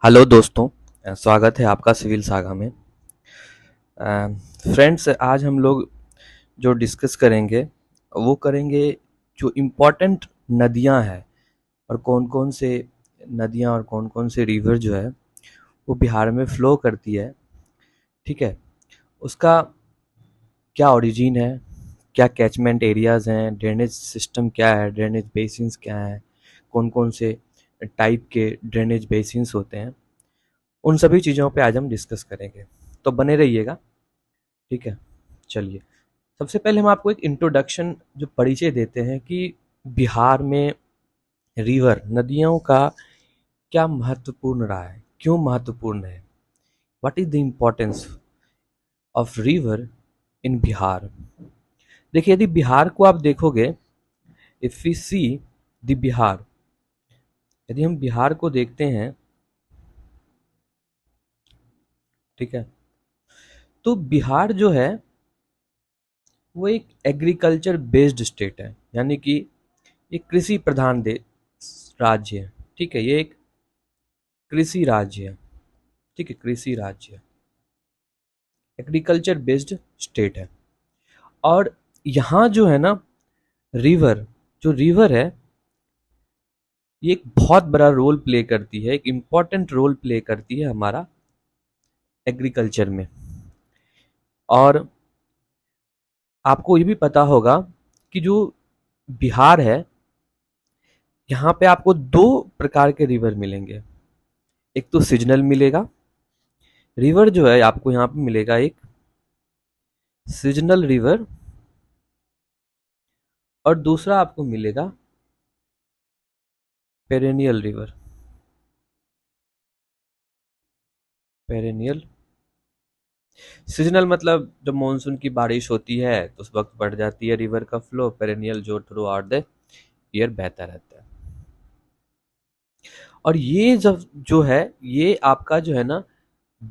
Hello दोस्तों। स्वागत है आपका सिविल सागा में। फ्रेंड्स, आज हम लोग जो डिस्कस करेंगे वो करेंगे जो इम्पोर्टेंट नदियां हैं और कौन कौन से नदियां और कौन कौन से रिवर जो है वो बिहार में फ्लो करती है। ठीक है, उसका क्या ओरिजिन है, क्या कैचमेंट एरियाज हैं, ड्रेनेज सिस्टम क्या है, ड्रेनेज बेसिन्स क्या हैं, कौन कौन से टाइप के ड्रेनेज बेसिन्स होते हैं, उन सभी चीज़ों पे आज हम डिस्कस करेंगे। तो बने रहिएगा। ठीक है, चलिए। सबसे पहले हम आपको एक इंट्रोडक्शन जो परिचय देते हैं कि बिहार में रिवर नदियों का क्या महत्वपूर्ण रहा है, क्यों महत्वपूर्ण है, what is the importance of river in Bihar. देखिए, यदि बिहार को आप देखोगे, if we see the Bihar, यदि हम बिहार को देखते हैं, ठीक है, तो बिहार जो है वो एक एग्रीकल्चर बेस्ड स्टेट है, यानी कि एक कृषि प्रधान देश राज्य है। ठीक है, ये एक कृषि राज्य है। ठीक है, कृषि राज्य है, एग्रीकल्चर बेस्ड स्टेट है। और यहाँ जो है ना, रिवर, जो रिवर है, ये एक बहुत बड़ा रोल प्ले करती है, एक इम्पॉर्टेंट रोल प्ले करती है हमारा एग्रीकल्चर में। और आपको ये भी पता होगा कि जो बिहार है, यहाँ पे आपको दो प्रकार के रिवर मिलेंगे। एक तो सीजनल मिलेगा, रिवर जो है आपको यहाँ पे मिलेगा एक सीजनल रिवर, और दूसरा आपको मिलेगा पेरेनियल रिवर। पेरेनियल, सीजनल मतलब जब मानसून की बारिश होती है तो उस वक्त बढ़ जाती है रिवर का फ्लो। पेरेनियल जो थ्रू आउट द ईयर बहता रहता है। और ये जब जो है, ये आपका जो है ना,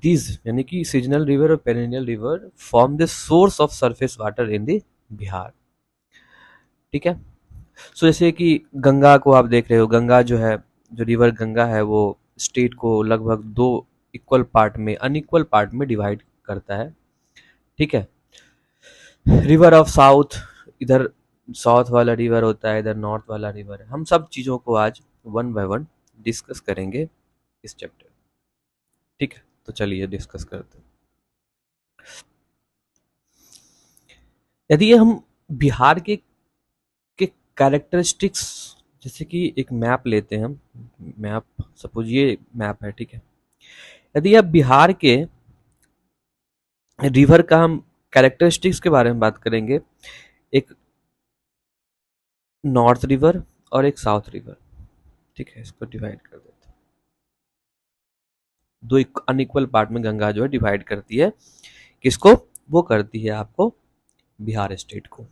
दिस यानी कि सीजनल रिवर और perennial river form the source of surface water in the Bihar. ठीक है, सो जैसे कि गंगा को आप देख रहे हो, गंगा जो है, जो रिवर गंगा है, वो स्टेट को लगभग दो इक्वल पार्ट में, अनइक्वल पार्ट में डिवाइड करता है। ठीक है, रिवर ऑफ साउथ, इधर साउथ वाला रिवर होता है, इधर नॉर्थ वाला रिवर है। हम सब चीज़ों को आज वन बाय वन डिस्कस करेंगे इस चैप्टर। ठीक है, तो चलिए डिस्कस करते हैं। यदि हम बिहार के कैरेक्टरिस्टिक्स, जैसे कि एक मैप लेते हैं हम, मैप, सपोज ये मैप है। ठीक है, यदि आप बिहार के रिवर का हम कैरेक्टरिस्टिक्स के बारे में बात करेंगे, एक नॉर्थ रिवर और एक साउथ रिवर। ठीक है, इसको डिवाइड कर देते हैं। दो अनइक्वल पार्ट में गंगा जो है डिवाइड करती है, किसको, वो करती है आपको बिहार स्टेट को।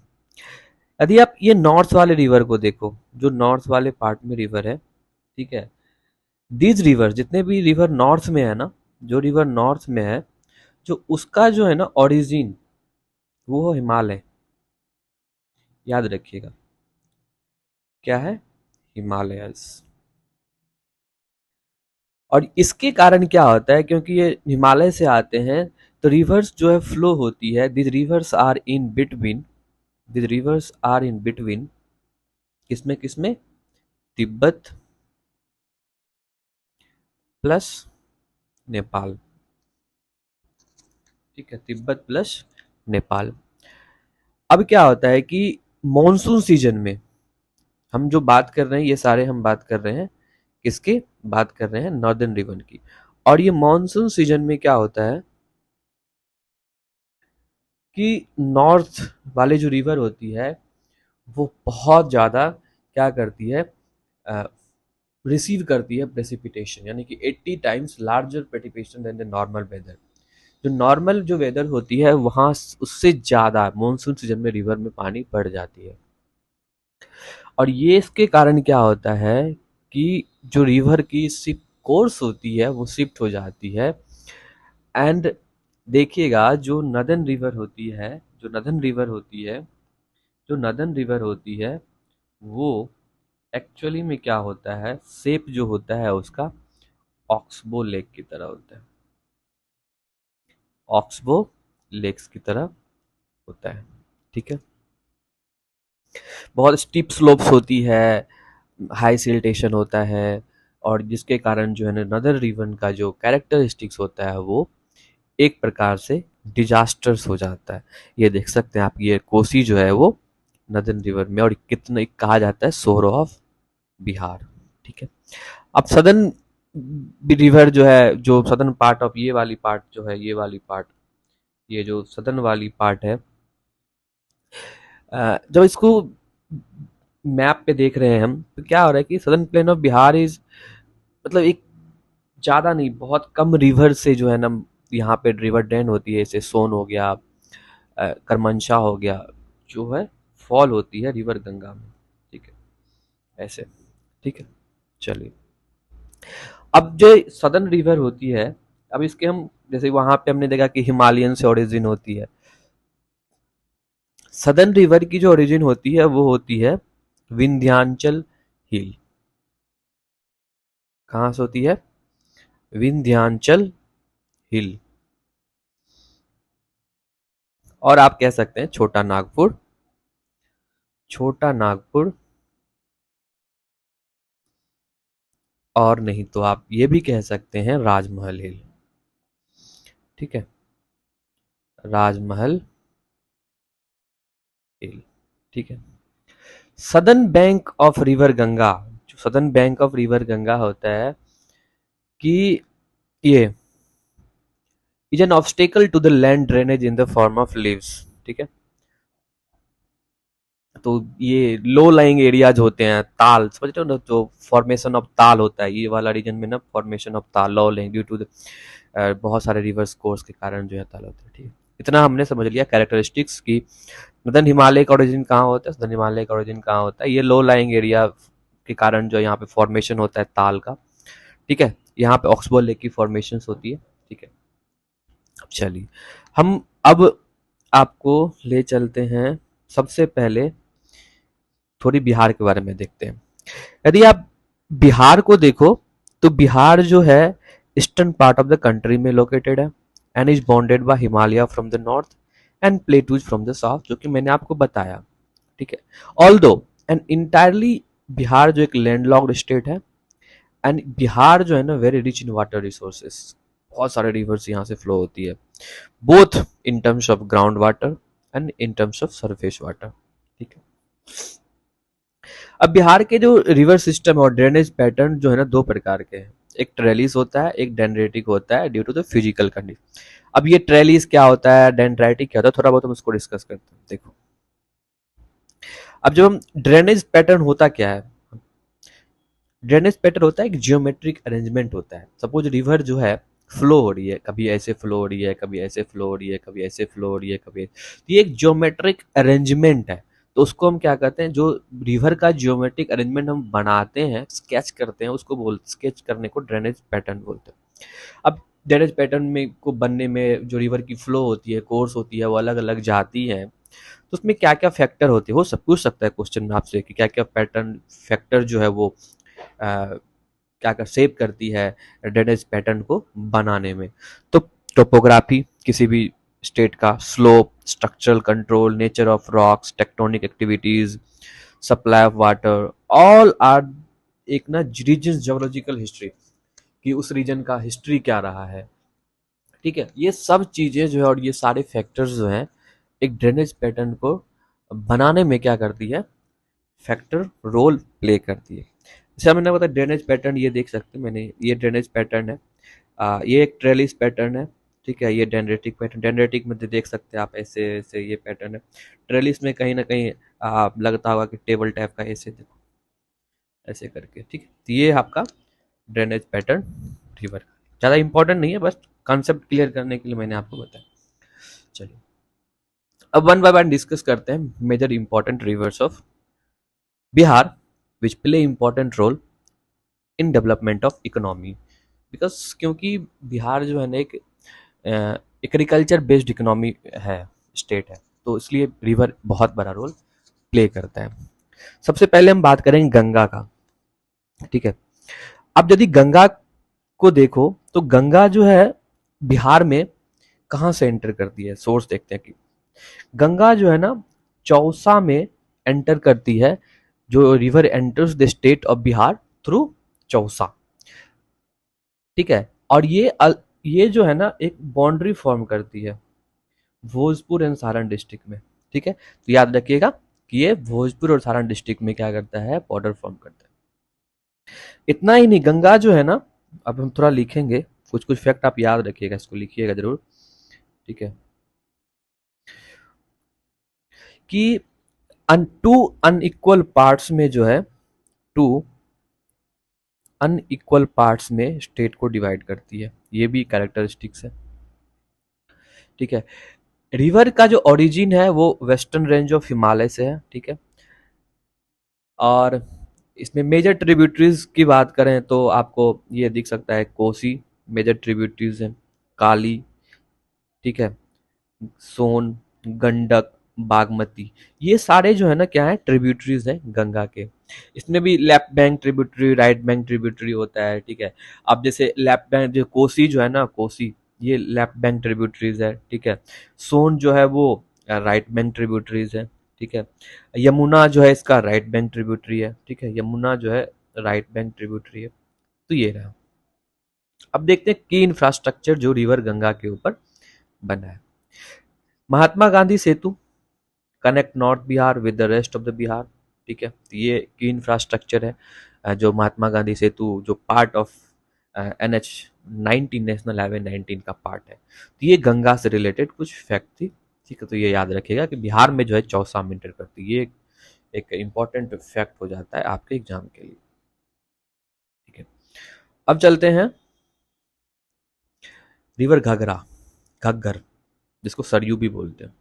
यदि आप ये नॉर्थ वाले रिवर को देखो, जो नॉर्थ वाले पार्ट में रिवर है, ठीक है, दीज रिवर, जितने भी रिवर नॉर्थ में है ना, जो रिवर नॉर्थ में है, जो उसका जो है ना ओरिजिन, वो है हिमालय। याद रखिएगा, क्या है, हिमालयस। और इसके कारण क्या होता है, क्योंकि ये हिमालय से आते हैं, तो रिवर्स जो है फ्लो होती है, this rivers are in between, this rivers are in between, किसमें किसमें, तिब्बत प्लस नेपाल। ठीक है, तिब्बत प्लस नेपाल। अब क्या होता है कि मॉनसून सीजन में हम जो बात कर रहे हैं, ये सारे हम बात कर रहे हैं किसकी, बात कर रहे हैं नॉर्दर्न रिवन की। और ये मॉनसून सीजन में क्या होता है कि नॉर्थ वाले जो रिवर होती है, वो बहुत ज़्यादा क्या करती है, रिसीव करती है प्रेसिपिटेशन, यानी कि 80 times larger precipitation then the normal weather. जो नॉर्मल जो वेदर होती है वहाँ उससे ज़्यादा मानसून सीजन में रिवर में पानी बढ़ जाती है। और ये इसके कारण क्या होता है कि जो रिवर की शिफ्ट कोर्स होती है वो शिफ्ट हो जाती है। एंड देखिएगा, जो नदन रिवर होती है, जो नदन रिवर होती है, जो नदन रिवर होती है, वो एक्चुअली में क्या होता है, शेप जो होता है उसका, ऑक्सबो लेक की तरह होता है, ऑक्सबो लेक्स की तरह होता है। ठीक है, बहुत स्टीप स्लोप्स होती है, हाई सिल्टेशन होता है, और जिसके कारण जो है ना नदर रिवर का जो कैरेक्टरिस्टिक्स होता है वो एक प्रकार से डिजास्टर्स हो जाता है। ये देख सकते हैं आप, ये कोसी जो है वो नदन रिवर में, और कितना कहा जाता है सोर ऑफ बिहार। ठीक है, अब सदर्न रिवर जो है, जो सदर्न पार्ट ऑफ ये वाली पार्ट जो है, ये वाली पार्ट, ये जो सदर्न वाली पार्ट है, जब इसको मैप पे देख रहे हैं हम, तो क्या हो रहा है कि southern plain of Bihar is, मतलब एक ज़्यादा नहीं, बहुत कम रिवर से जो है ना यहाँ पे रिवर ड्रेन होती है, जैसे सोन हो गया, करमनशा हो गया, जो है फॉल होती है रिवर गंगा में। ठीक है, ऐसे। ठीक है, चलिए, अब जो सदर्न रिवर होती है, अब इसके हम जैसे वहां पे हमने देखा कि हिमालयन से ओरिजिन होती है, सदर्न रिवर की जो ओरिजिन होती है वो होती है विंध्याचल हिल। कहाँ से होती है? विंध्याचल हिल, और आप कह सकते हैं छोटा नागपुर, छोटा नागपुर, और नहीं तो आप ये भी कह सकते हैं राजमहल हिल। ठीक है, राजमहल हिल। ठीक है, southern bank of river Ganga, जो southern bank of river Ganga होता है कि ये is an obstacle to the land drainage in the form of leaves. ठीक है, तो ये लो लाइंग एरियाज होते हैं, ताल समझ रहे हो ना, जो फॉर्मेशन ऑफ ताल होता है, ये वाला रीजन में ना फॉर्मेशन ऑफ ताल, low lying due to the बहुत सारे रिवर्स कोर्स के कारण जो है ताल होता है। ठीक है, इतना हमने समझ लिया कैरेक्टरिस्टिक्स की। नदन हिमालय का ओरिजिन कहाँ होता है, सदन हिमालय का ओरिजिन कहाँ होता है, ये लो लाइंग एरिया के कारण जो यहाँ पे फॉर्मेशन होता है ताल का। ठीक है, यहाँ पे ऑक्सबो लेक की फॉर्मेशन होती है। ठीक है, अब चलिए हम अब आपको ले चलते हैं, सबसे पहले थोड़ी बिहार के बारे में देखते हैं। यदि आप बिहार को देखो, तो बिहार जो है eastern part of the country में लोकेटेड है, and is bounded by Himalaya from the north and plateaus from the south, जो कि मैंने आपको बताया। ठीक है, ऑल्दो एंड इंटायरली बिहार जो एक लैंडलॉक्ड स्टेट है, एंड बिहार जो है ना very rich in water resources, बहुत सारे रिवर्स यहाँ से फ्लो होती है, both in terms of ground water and in terms of surface water. ठीक है, अब बिहार के जो रिवर सिस्टम और ड्रेनेज पैटर्न जो है ना दो प्रकार के हैं, एक ट्रेलिस होता है, एक डेंड्रेटिक होता है, due to the physical condition. अब ये ट्रेलिस क्या होता है, डेंड्राइटिक क्या होता है, थोड़ा बहुत हम उसको डिस्कस करते हैं। देखो, अब जब हम ड्रेनेज पैटर्न होता क्या है, ड्रेनेज पैटर्न होता है एक जियोमेट्रिक अरेंजमेंट होता है। सपोज रिवर जो है फ्लो हो रही है, कभी ऐसे फ्लो हो रही है, कभी ऐसे फ्लो हो रही है, कभी ऐसे फ्लो हो रही है, कभी तो ये एक जियोमेट्रिक अरेंजमेंट है। तो उसको हम क्या कहते हैं, जो रिवर का जियोमेट्रिक अरेंजमेंट हम बनाते हैं, स्केच करते हैं, उसको बोल स्केच करने को ड्रेनेज पैटर्न बोलते हैं। अब ड्रेनेज पैटर्न में को बनने में जो रिवर की फ्लो होती है, कोर्स होती है, वो अलग अलग जाती है, तो उसमें क्या क्या फैक्टर होते हैं, वो सब पूछ सकता है क्वेश्चन में आपसे कि क्या क्या पैटर्न फैक्टर जो है वो क्या कर शेप करती है ड्रेनेज पैटर्न को बनाने में। तो टोपोग्राफी किसी भी स्टेट का, slope, structural control, nature of rocks, tectonic activities, supply of water, all are एक ना रीजन ज्योलॉजिकल हिस्ट्री, कि उस रीजन का हिस्ट्री क्या रहा है। ठीक है, ये सब चीजें जो है और ये सारे फैक्टर्स जो हैं एक ड्रेनेज पैटर्न को बनाने में क्या करती है, फैक्टर रोल प्ले करती है। जैसे मैंने बताया ड्रेनेज पैटर्न, ये देख सकते हैं मैंने, ये ड्रेनेज पैटर्न है, ये एक ट्रेलिस पैटर्न है। ठीक है, ये डेंड्रेटिक पैटर्न, डेंड्रेटिक में देख सकते हैं आप ऐसे ऐसे ये पैटर्न है। ट्रेलिस में कहीं ना कहीं लगता होगा कि टेबल टाइप का, ऐसे देखो ऐसे करके। ठीक है, तो ये आपका ड्रेनेज पैटर्न रिवर का ज़्यादा इंपॉर्टेंट नहीं है, बस कॉन्सेप्ट क्लियर करने के लिए मैंने आपको बताया। चलिए, अब वन बाय वन डिस्कस करते हैं major important rivers of Bihar which play important role in development of economy. Because क्योंकि बिहार जो है ना एक एग्रीकल्चर बेस्ड इकोनॉमी है, स्टेट है, तो इसलिए रिवर बहुत बड़ा रोल प्ले करता है। सबसे पहले हम बात करेंगे गंगा का। ठीक है, अब यदि गंगा को देखो तो गंगा जो है बिहार में कहाँ से एंटर करती है, सोर्स देखते हैं कि गंगा जो है ना चौसा में एंटर करती है, जो river enters the state of Bihar through Chausa, ठीक है। और ये जो है ना एक बाउंड्री फॉर्म करती है भोजपुर एंड सारण डिस्ट्रिक्ट में, ठीक है। तो याद रखिएगा कि ये भोजपुर और सारण डिस्ट्रिक्ट में क्या करता है, बॉर्डर फॉर्म करता है। इतना ही नहीं, गंगा जो है ना, अब हम थोड़ा लिखेंगे, कुछ कुछ फैक्ट आप याद रखिएगा, इसको लिखिएगा जरूर, ठीक है। कि टू अनइक्वल पार्ट्स में जो है, टू अनइक्वल पार्ट्स में स्टेट को डिवाइड करती है, ये भी कैरेक्टरिस्टिक्स है, ठीक है। रिवर का जो ओरिजिन है वो वेस्टर्न रेंज ऑफ हिमालय से है, ठीक है। और इसमें मेजर ट्रिब्यूटरीज की बात करें तो आपको ये दिख सकता है, कोसी मेजर ट्रिब्यूटरीज है, काली, ठीक है, सोन, गंडक, बागमती, ये सारे जो है ना क्या है, ट्रिब्यूटरीज हैं गंगा के। इसमें भी left bank tributary, right bank tributary होता है, ठीक है। अब जैसे लेफ्ट बैंक जो कोसी जो है ना, कोसी ये लेफ्ट बैंक ट्रिब्यूटरीज है, ठीक है। सोन जो है वो राइट बैंक ट्रिब्यूटरीज है, ठीक है। यमुना जो है इसका राइट बैंक ट्रिब्यूटरी है, ठीक है, यमुना जो है राइट बैंक ट्रिब्यूटरी है। तो ये रहा। अब देखते हैं की इंफ्रास्ट्रक्चर जो रिवर गंगा के ऊपर बना है। Mahatma Gandhi Setu connect north Bihar with the rest of the Bihar, ठीक है। तो ये की इंफ्रास्ट्रक्चर है, जो महात्मा गांधी सेतु जो part of NH-19 national highway 19 का पार्ट है। तो ये गंगा से रिलेटेड कुछ फैक्ट थी, ठीक है। तो ये याद रखिएगा कि बिहार में जो है चौसा में एंटर करती है, ये एक इम्पॉर्टेंट फैक्ट हो जाता है आपके एग्जाम के लिए, ठीक है। अब चलते हैं रिवर घाघरा, घग्गर, जिसको सरयू भी बोलते हैं।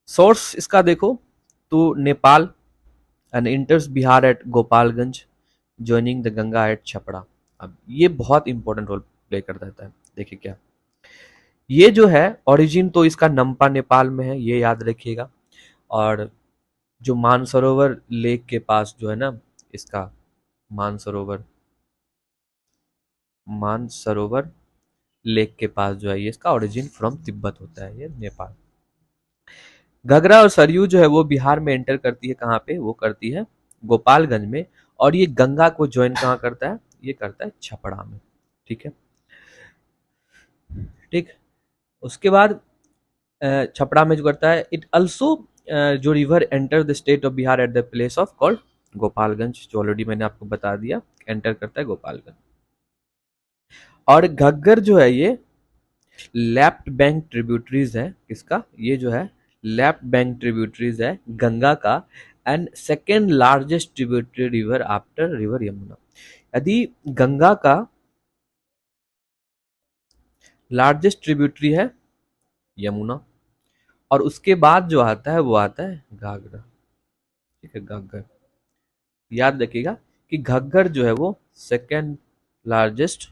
सोर्स इसका देखो तो Nepal and enters Bihar at Gopalganj joining the Ganga at Chhapra. अब ये बहुत इंपॉर्टेंट रोल प्ले कर देता है, देखिए क्या, ये जो है ओरिजिन तो इसका नम्पा नेपाल में है, ये याद रखिएगा। और जो मानसरोवर लेक के पास जो है ना इसका, मानसरोवर, मानसरोवर लेक के पास जो है ये इसका ओरिजिन फ्रॉम तिब्बत होता है, ये नेपाल। घगरा और सरयू जो है वो बिहार में एंटर करती है, कहाँ पे, वो करती है गोपालगंज में। और ये गंगा को ज्वाइन कहाँ करता है, ये करता है छपरा में, ठीक है, ठीक। उसके बाद छपरा में जो करता है, इट अल्सो जो river enter the state of Bihar at the place of called Gopalganj, जो ऑलरेडी मैंने आपको बता दिया, एंटर करता है गोपालगंज। और घग्गर जो है ये लेफ्ट बैंक ट्रिब्यूटरीज है, किसका, ये जो है लेफ्ट बैंक ट्रिब्यूटरीज है गंगा का, and second largest tributary river after river Yamuna. यदि गंगा का लार्जेस्ट ट्रिब्यूटरी है यमुना, और उसके बाद जो आता है वो आता है घाघरा, ठीक है, घग्गर। याद रखिएगा कि घग्गर जो है वो second largest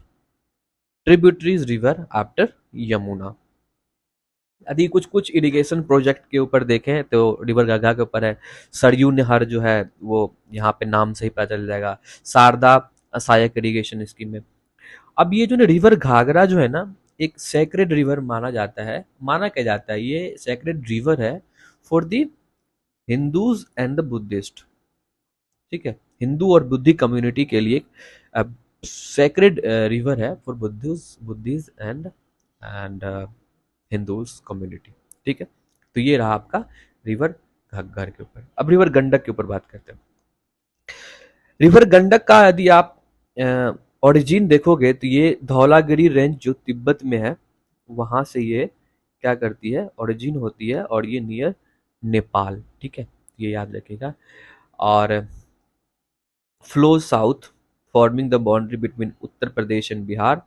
tributaries river after Yamuna. यदि कुछ कुछ इरिगेशन प्रोजेक्ट के ऊपर देखें तो रिवर घाघरा के ऊपर है, सरयू नहर जो है वो यहाँ पे नाम से ही पता चल जाएगा, शारदा सहायक इरिगेशन स्कीम में। अब ये जो ना रिवर घाघरा जो है ना एक सेक्रेड रिवर माना जाता है, माना क्या जाता है, ये सेक्रेड रिवर है for the Hindus and the Buddhist, ठीक है। हिंदू और बुद्धि कम्युनिटी के लिए सेक्रेड रिवर है for Buddhists and and Hindus community, ठीक है। तो ये रहा आपका रिवर घग्गर के ऊपर। अब रिवर गंडक के ऊपर बात करते हैं। रिवर गंडक का यदि आप ओरिजिन देखोगे तो ये धौलागिरी रेंज जो तिब्बत में है वहां से ये क्या करती है, ओरिजिन होती है, और ये नियर नेपाल, ठीक है, ये याद रखिएगा। और flows south, forming the boundary between Uttar Pradesh and Bihar,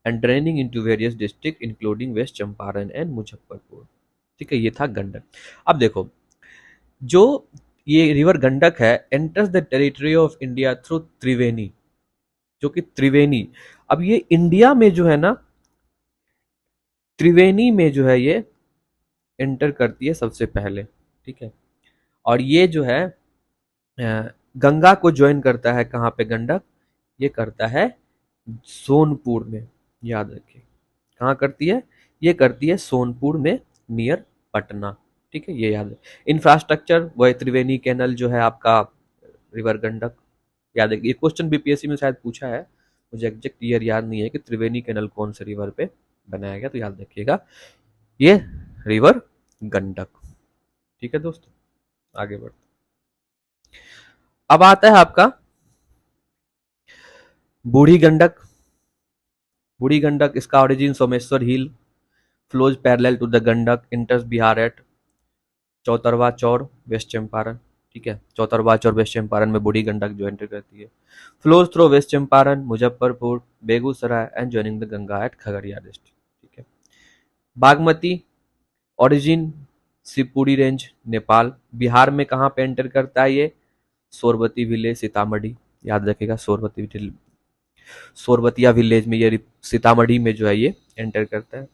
and draining into various districts including West Champaran and Muzaffarpur, ठीक है। ये था गंडक। अब देखो, जो ये रिवर गंडक है enters the territory of India through Triveni, जो कि त्रिवेणी, अब ये इंडिया में जो है ना त्रिवेणी में जो है ये एंटर करती है सबसे पहले, ठीक है। और ये जो है गंगा को ज्वाइन करता है कहाँ पे गंडक? ये करता है सोनपुर में, याद रखिए। कहाँ करती है? ये करती है सोनपुर में, नियर पटना। ठीक है, ये याद है। इंफ्रास्ट्रक्चर वह त्रिवेणी कैनल जो है आपका, रिवर गंडक, याद है। ये क्वेश्चन बीपीएससी में शायद पूछा है, मुझे एग्जैक्ट ईयर याद नहीं है कि त्रिवेणी कैनल कौन से रिवर पे बनाया गया, तो याद रखिएगा ये रिवर गंडक। ठीक है दोस्तों, आगे बढ़ते। अब आता है आपका बूढ़ी गंडक। बूढ़ी गंडक, इसका origin Someshwar hill, flows parallel to the Gandak, enters Bihar at Chautarwa Chaur, west Champaran. ठीक है, चौतरवा चौर वेस्ट चंपारण में बूढ़ी गंडक जो एंटर करती है। Flows through west Champaran, Muzaffarpur, Begusarai and joining the Ganga at Khagaria district. ठीक है। Bagmati, origin Shivpuri range, Nepal. बिहार में कहाँ पे एंटर करता है ये? सोरबती विलेज, सीतामढ़ी। याद रखिएगा, सोरबतिया विलेज में ये सीतामढ़ी में जो है ये एंटर करता है।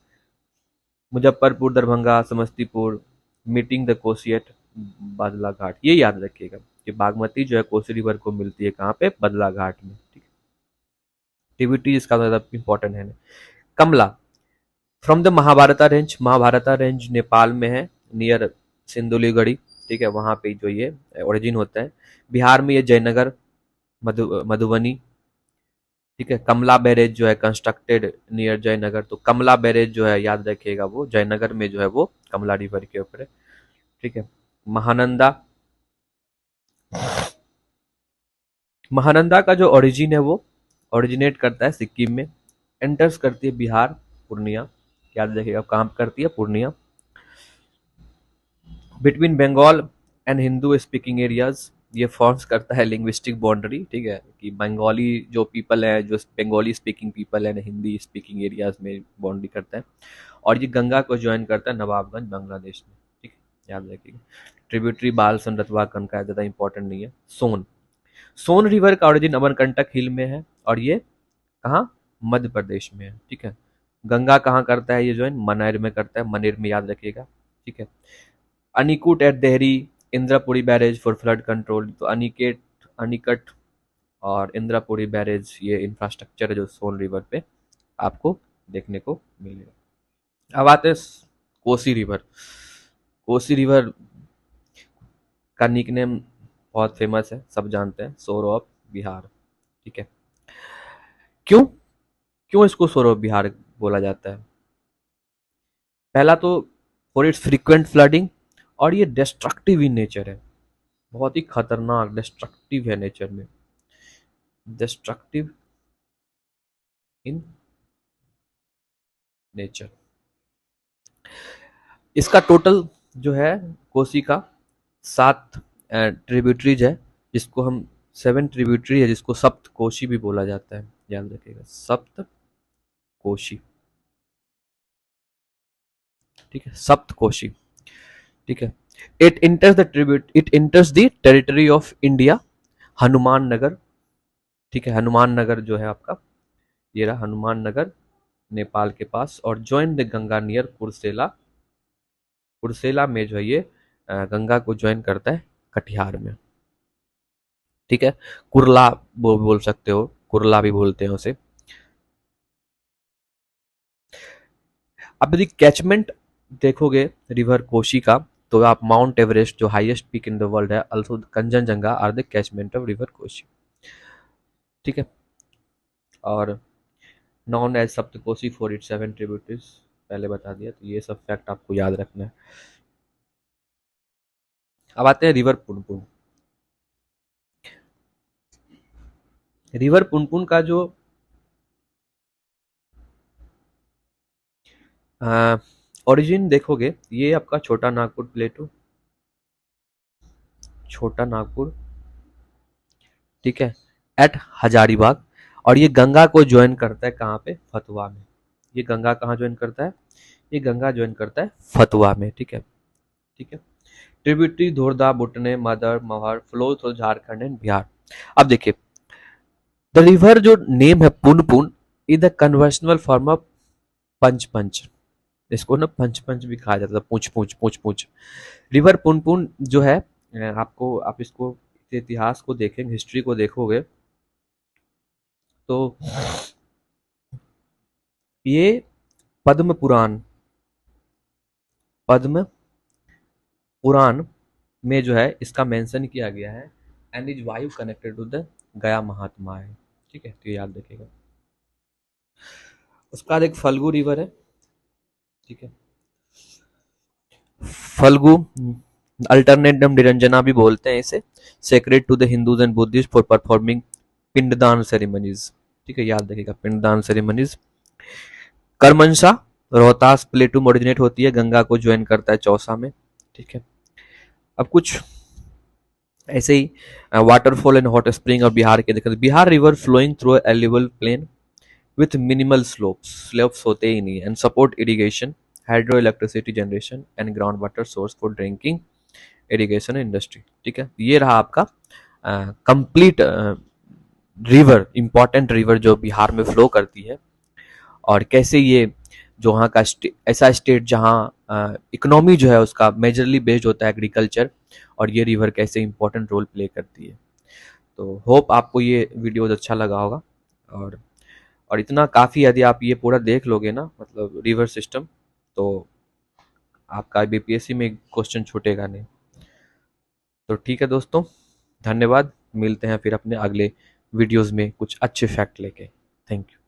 Muzaffarpur, Darbhanga, Samastipur, meeting the Kosi at Badla Ghat. ये याद रखिएगा कि बागमती जो है कोसी रिवर को मिलती है कहाँ पे? बदला घाट में। ठीक है, टिबिटी इसका मतलब इंपॉर्टेंट है। Kamla, from the Mahabharata range, Mahabharata range Nepal में है, नियर सिंधुलीगढ़ी। ठीक है, वहां पे जो ये ओरिजिन होता है। बिहार में ये जयनगर, मधुबनी। ठीक है, कमला बैरेज जो है कंस्ट्रक्टेड नियर जयनगर, तो कमला बैरेज जो है याद रखिएगा वो जयनगर में जो है वो कमला रिवर के ऊपर है। ठीक है। महानंदा, महानंदा का जो ओरिजिन है वो ओरिजिनेट करता है सिक्किम में, एंटर्स करती है बिहार, पूर्णिया। याद रखिएगा कहाँ करती है? Purnia. Between Bengal and Hindu speaking areas, ये फॉर्म्स करता है लिंग्विस्टिक बाउंड्री। ठीक है, कि बंगाली जो पीपल है, जो बंगाली स्पीकिंग पीपल है, हिंदी स्पीकिंग एरियाज में बाउंड्री करता है। और ये गंगा को ज्वाइन करता है नवाबगंज, बांग्लादेश में। ठीक है, याद रखिएगा। ट्रिब्यूटरी बालसन, रतवा, कनका ज़्यादा इंपॉर्टेंट नहीं है। सोन, सोन रिवर का ओरिजिन अमरकंटक हिल में है, और ये कहाँ? मध्य प्रदेश में है। ठीक है। गंगा कहाँ करता है ये ज्वाइन? मनेर में करता है, मनेर में, याद रखिएगा। ठीक है। Anicut at Dehri, Indrapuri barrage for flood control. तो अनिकट और इंद्रापुरी बैरेज ये इंफ्रास्ट्रक्चर है जो सोन रिवर पे आपको देखने को मिलेगा। अब आते हैं कोसी रिवर। कोसी रिवर का निकनेम बहुत फेमस है, सब जानते हैं, सोर ऑफ बिहार। ठीक है। क्यों क्यों इसको सोर ऑफ बिहार बोला जाता है? पहला तो फॉर इट्स फ्रीक्वेंट फ्लडिंग, और ये डिस्ट्रक्टिव इन नेचर है, बहुत ही खतरनाक डिस्ट्रक्टिव है नेचर में, डिस्ट्रक्टिव इन नेचर। इसका टोटल जो है कोसी का 7 ट्रिब्यूटरीज है, जिसको हम 7 ट्रिब्यूटरी है, जिसको सप्त कोशी भी बोला जाता है। याद रखिएगा, सप्त कोशी। ठीक है, सप्त कोशी। ठीक है। It enters the territory of India, Hanuman Nagar. ठीक है, हनुमान नगर जो है आपका, ये रहा हनुमान नगर, नेपाल के पास, और join the Ganga near Kursela. Kursela में जो है ये गंगा को ज्वाइन करता है कटिहार में। ठीक है। कुरला वो बोल सकते हो, कुरला भी बोलते हैं उसे। अब यदि कैचमेंट देखोगे रिवर कोशी का, तो आप माउंट एवरेस्ट जो highest peak in the world है, also Kanchenjunga are the catchment of river Koshi. ठीक है। और known as Saptakoshi for its 7 tributaries, पहले बता दिया, तो ये सब फैक्ट आपको याद रखना है। अब आते हैं रिवर पुनपुन। रिवर पुनपुन का जो ओरिजिन देखोगे, ये आपका छोटा नागपुर प्लेटो, छोटा नागपुर। ठीक है, एट हजारीबाग। और ये गंगा को ज्वाइन करता है कहाँ पे? फतुआ में। ये गंगा कहाँ ज्वाइन करता है? ये गंगा ज्वाइन करता है फतुआ में। ठीक है। ठीक है। Tributary Dhorda, Butne, Madar, Mahar, flow through Jharkhand and Bihar. अब देखिए, द रिवर जो नेम है Punpun, is the conversional form of panch panch. इसको ना पंच पंच भी कहा जाता है, पूछ पूछ पूछ पूछ। रिवर पुनपुन जो है, आपको आप इसको इतिहास को देखेंगे, हिस्ट्री को देखोगे तो ये पद्म पुराण, पद्म पुराण में जो है इसका मेंशन किया गया है, एंड इज वायु कनेक्टेड टू द गया महात्मा है। ठीक है, तो ये याद रखिएगा। उसके बाद एक फल्गु रिवर है। ठीक है, फल्गु अल्टरनेट हम निरंजना भी बोलते हैं इसे, sacred to the Hindus and Buddhist for performing pind daan ceremonies. ठीक है, याद रखिएगा पिंडदान सेरेमनीज। करमनशा रोहतास प्लेटू में ओरिजिनेट होती है, गंगा को ज्वाइन करता है चौसा में। ठीक है, अब कुछ ऐसे ही waterfall and hot spring of Bihar के देखते, Bihar river flowing through alluvial plain with minimal slopes, slopes होते ही नहीं, and support irrigation, hydro electricity generation and ground water source for drinking, irrigation industry. ठीक है, ये रहा आपका कंप्लीट रिवर, इंपॉर्टेंट रिवर जो बिहार में फ्लो करती है, और कैसे ये जो वहाँ का ऐसा स्टेट जहाँ इकोनॉमी जो है उसका मेजरली बेस्ड होता है एग्रीकल्चर, और ये रिवर कैसे इंपॉर्टेंट रोल प्ले करती है। तो होप आपको ये वीडियो अच्छा लगा होगा, और इतना काफ़ी, यदि आप ये पूरा देख लोगे ना, मतलब रिवर सिस्टम, तो आपका बीपीएससी में क्वेश्चन छूटेगा नहीं। तो ठीक है दोस्तों, धन्यवाद, मिलते हैं फिर अपने अगले वीडियोस में कुछ अच्छे फैक्ट लेके। Thank you.